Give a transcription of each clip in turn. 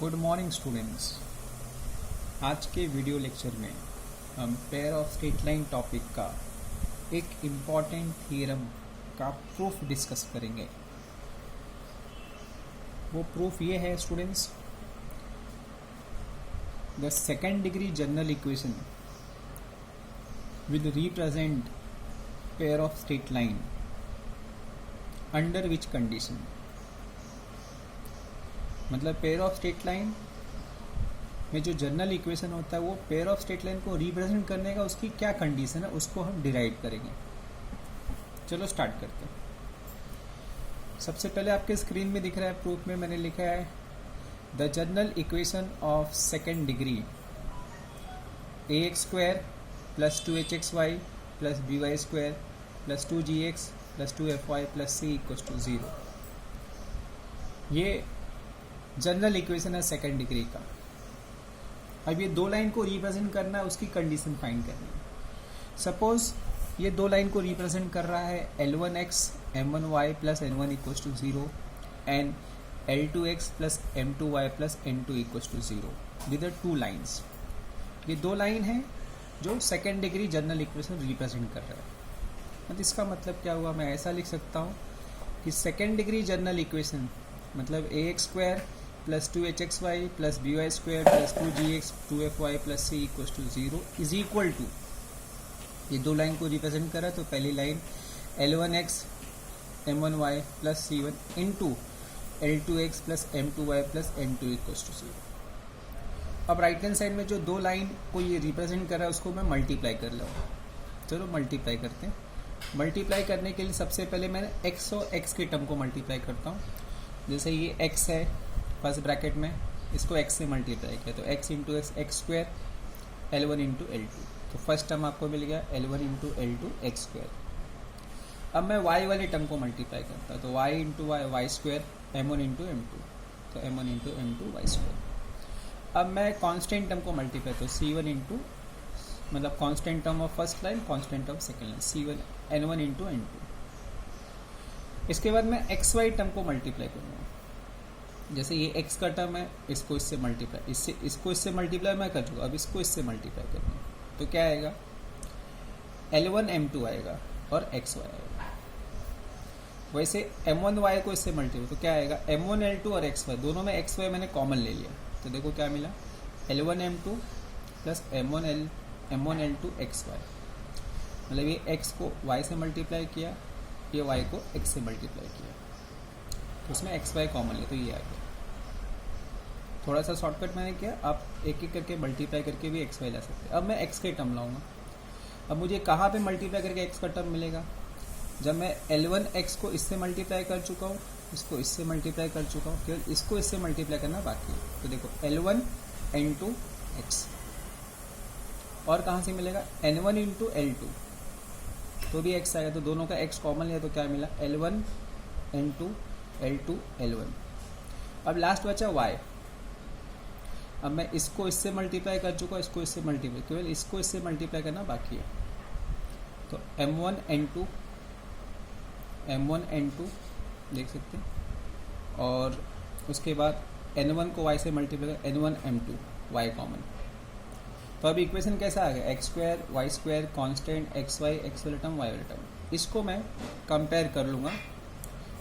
Good morning students. आज के video lecture में हम pair of straight line topic का एक इम्पॉर्टेंट थ्योरम का प्रूफ डिस्कस करेंगे। वो प्रूफ ये है students, the second degree general equation will represent pair of straight line under which condition. मतलब पेयर ऑफ स्ट्रेट लाइन में जो जनरल इक्वेशन होता है वो पेयर ऑफ स्ट्रेट लाइन को रिप्रेजेंट करने का उसकी क्या कंडीशन है उसको हम डिराइव करेंगे। चलो स्टार्ट करते हैं। सबसे पहले आपके स्क्रीन में दिख रहा है प्रूफ में मैंने लिखा है the general equation of second degree ax square plus 2hxy plus by square plus 2gx plus 2fy plus c equals to 0। ये जनरल इक्वेशन है सेकेंड डिग्री का। अब ये दो लाइन को रिप्रेजेंट करना है, उसकी कंडीशन फाइंड करनी है। सपोज ये दो लाइन को रिप्रेजेंट कर रहा है L1x M1y plus N1 equals to 0 and L2x plus M2y plus N2 equals to 0 with two lines. ये दो लाइन है जो second degree general equation represent कर रहा है। मतलब इसका मतलब क्या हुआ, मैं ऐसा लिख सकता हूँ कि सेकेंड डिग्री जनरल इक्वेशन मतलब ax square plus 2hxy plus by square plus 2gx 2fy plus c equals to 0 is equal to, ये दो लाइन को रिप्रेजेंट करा तो पहली line L1x M1y plus C1 into L2x plus M2y plus N2 equals to 0। अब right hand side में जो दो लाइन को ये रिप्रेजेंट कर रहा है उसको मैं मल्टीप्लाई कर लूँ। चलो मल्टीप्लाई करते हैं। मल्टीप्लाई करने के लिए सबसे पहले मैं x और x के टर्म को मल्टीप्लाई करता हूँ। जैसे ये x है फर्स्ट ब्रैकेट में, इसको x से मल्टीप्लाई किया तो x into x square L1 into L2, तो फर्स्ट टर्म आपको मिल गया L1 into L2 x square. अब मैं y वाले टर्म को मल्टीप्लाई करता तो y into y square M1 into M2, तो M1 into M2 Y square. अब मैं कांस्टेंट टर्म को मल्टीप्लाई तो C1 इंटू मतलब constant term of first line constant term second line C1 N1 into N2। इसके बाद मैं एक्स वाई टर्म को मल्टीप्लाई करूँगा। जैसे ये x का टर्म है, इसको इससे मल्टीप्लाई इसको इससे मल्टीप्लाई मैं कर चुका, अब इसको इससे मल्टीप्लाई करना है तो क्या आएगा L1 M2 आएगा और XY आएगा। वैसे M1Y को इससे मल्टीप्लाई तो क्या आएगा M1 L2 और XY, दोनों में XY मैंने कॉमन ले लिया तो देखो क्या मिला L1 M2 plus M1 L2 XY। मतलब ये x को y से मल्टीप्लाई किया, ये y को x से मल्टीप्लाई किया तो उसमें XY कॉमन ले तो ये आ गया। थोड़ा सा शॉर्टकट मैंने किया, आप एक एक करके मल्टीप्लाई करके भी XY ला सकते हैं। अब मैं x के टर्म लाऊंगा। अब मुझे कहाँ पे मल्टीप्लाई करके x का टर्म मिलेगा, जब मैं L1x को इससे मल्टीप्लाई कर चुका हूँ, इसको इससे मल्टीप्लाई कर चुका हूँ, केवल इसको इससे मल्टीप्लाई करना बाकी है। तो देखो L1 N2 x और कहाँ से मिलेगा N1 इंटू L2, तो भी x आएगा तो दोनों का x कॉमन लिया तो क्या मिला L1 N2 L2 L1। अब लास्ट बचा y। अब मैं इसको इससे मल्टीप्लाई कर चुका, इसको इससे मल्टीप्लाई, केवल इसको इससे मल्टीप्लाई करना बाकी है। तो M1 N2 देख सकते हैं और उसके बाद N1 को y से मल्टीप्लाई कर N1 M2 y कॉमन। तो अब इक्वेशन कैसा आ गया x square y square constant x वाले टर्म y वाले टर्म। इसको मैं कंपेयर कर लूँगा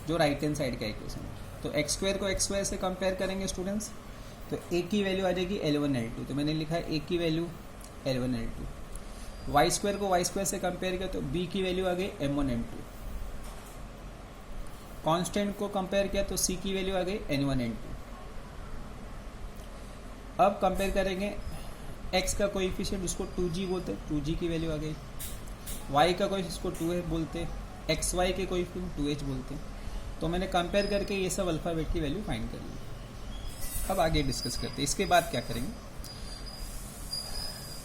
जो राइट हैंड साइड का इक्वेशन है। तो एक्स स्क्वायर को एक्स स्क्वायर से कंपेयर करेंगे स्टूडेंट्स, तो a की वैल्यू आ जाएगी L1 L2, तो मैंने लिखा है a की value L1 L2। Y square को वाई स्क्वायर से कंपेयर किया तो b की वैल्यू आ गई M1 M2। कांस्टेंट को कंपेयर किया तो c की वैल्यू आ गई N1 N2। अब कंपेयर करेंगे x का कोएफिशिएंट, उसको 2g बोलते, 2g की वैल्यू आ गई। y का कोएफिशिएंट उसको 2h बोलते, xy के कोएफिशिएंट 2h बोलते। तो मैंने कंपेयर करके ये सब अल्फ़ाबेट की वैल्यू फाइंड कर ली। अब आगे डिस्कस करते हैं। इसके बाद क्या करेंगे,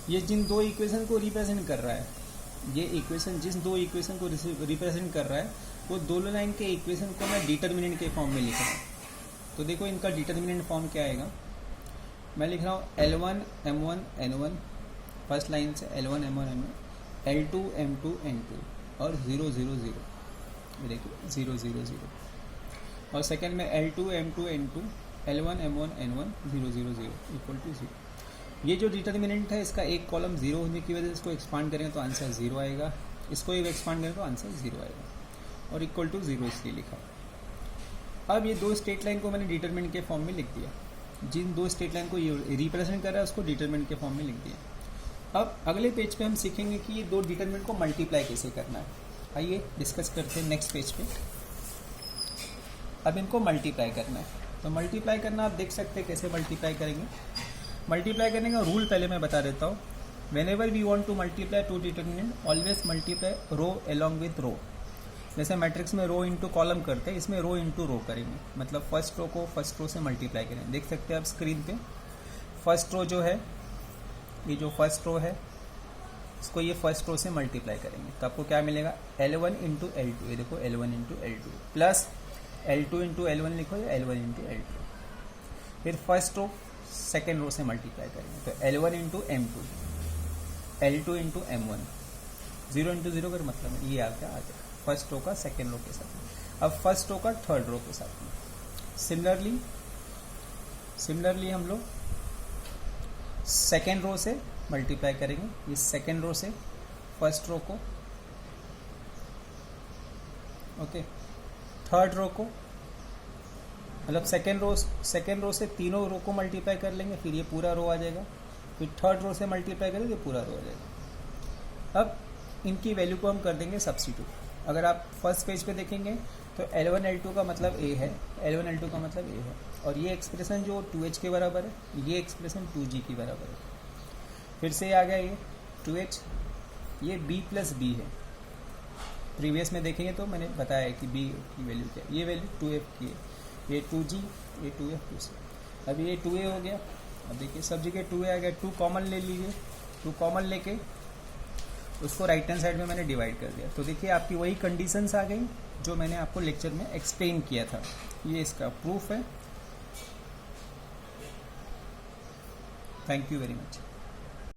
ये जिन दो इक्वेशन को रिप्रेजेंट कर रहा है, ये इक्वेशन जिस दो इक्वेशन को रिप्रेजेंट कर रहा है वो दोनों लाइन के इक्वेशन को मैं डिटर्मिनेंट के फॉर्म में लिख रहा हूँ। तो देखो इनका डिटर्मिनेंट फॉर्म क्या आएगा, मैं लिख रहा हूँ L1 M1 N1 first line से L1 M1 N1 L2 M2 N2 और 0 0 0, ये देखो 0 0 0। और सेकेंड में L2 M2 N2 L1 M1 N1 0 0 0 equal to 0। ये जो डिटर्मिनेंट है इसका एक कॉलम 0 होने की वजह से इसको एक्सपांड करेंगे तो आंसर 0 आएगा, इसको एक एक्सपांड करें तो आंसर 0 आएगा, और इक्वल टू 0 इसलिए लिखा। अब ये दो स्ट्रेट लाइन को मैंने डिटरमिनेंट के फॉर्म में लिख दिया, जिन दो स्ट्रेट लाइन को ये रिप्रेजेंट कर रहा है उसको डिटरमिनेंट के फॉर्म में लिख दिया। अब अगले पेज पे हम सीखेंगे कि ये दो डिटरमिनेंट को मल्टीप्लाई कैसे करना है। आइए डिस्कस करते हैं नेक्स्ट पेज पे। अब इनको मल्टीप्लाई करना है, तो मल्टीप्लाई करना आप देख सकते हैं कैसे मल्टीप्लाई करेंगे। मल्टीप्लाई करने का रूल पहले मैं बता देता हूँ। Whenever we want to multiply two determinant always multiply row along with row. जैसे मैट्रिक्स में रो इंटू कॉलम करते हैं, इसमें रो इंटू रो करेंगे, मतलब फर्स्ट रो को फर्स्ट रो से मल्टीप्लाई करेंगे। देख सकते हैं आप स्क्रीन पे फर्स्ट रो जो है, ये जो फर्स्ट रो है इसको ये फर्स्ट रो से मल्टीप्लाई करेंगे तो आपको क्या मिलेगा, L1 इंटू L2, ये देखो L1 into L2 plus L2 into L1 लिखो या L1 इंटू L2। फिर फर्स्ट रो सेकेंड रो से मल्टीप्लाई करेंगे तो L1 into M2, L2 into M1, 0 into 0 का मतलब है ये आ गया फर्स्ट रो का सेकेंड रो के साथ में। अब फर्स्ट रो का थर्ड रो के साथ में सिमिलरली हम लोग सेकेंड रो से मल्टीप्लाई करेंगे, ये सेकेंड रो से फर्स्ट रो को, ओके, थर्ड रो को, मतलब सेकेंड रो से तीनों रो को मल्टीप्लाई कर लेंगे, फिर ये पूरा रो आ जाएगा। फिर थर्ड रो से मल्टीप्लाई करेंगे तो पूरा रो आ जाएगा। अब इनकी वैल्यू को हम कर देंगे सब्स्टिट्यूट। अगर आप फर्स्ट पेज पे देखेंगे तो L1 L2 का मतलब A है, L1 L2 का मतलब A है, और ये एक्सप्रेशन जो 2h के बराबर है, ये एक्सप्रेशन 2g की बराबर है। फिर से आ गया ये 2h, ये b प्लस b है। प्रीवियस में देखेंगे तो मैंने बताया है कि b की वैल्यू क्या है, ये वैल्यू 2f की है, ये 2g, ये 2f 2c। अब ये 2a हो गया। अब देखिए सब जगह 2a आ गया, 2 कॉमन ले लीजिए, 2 कॉमन लेके उसको राइट हैंड साइड में मैंने डिवाइड कर दिया। तो देखिए आपकी वही कंडीशंस आ गई जो मैंने आपको लेक्चर में एक्सप्लेन किया था। ये इसका प्रूफ है। Thank you very much.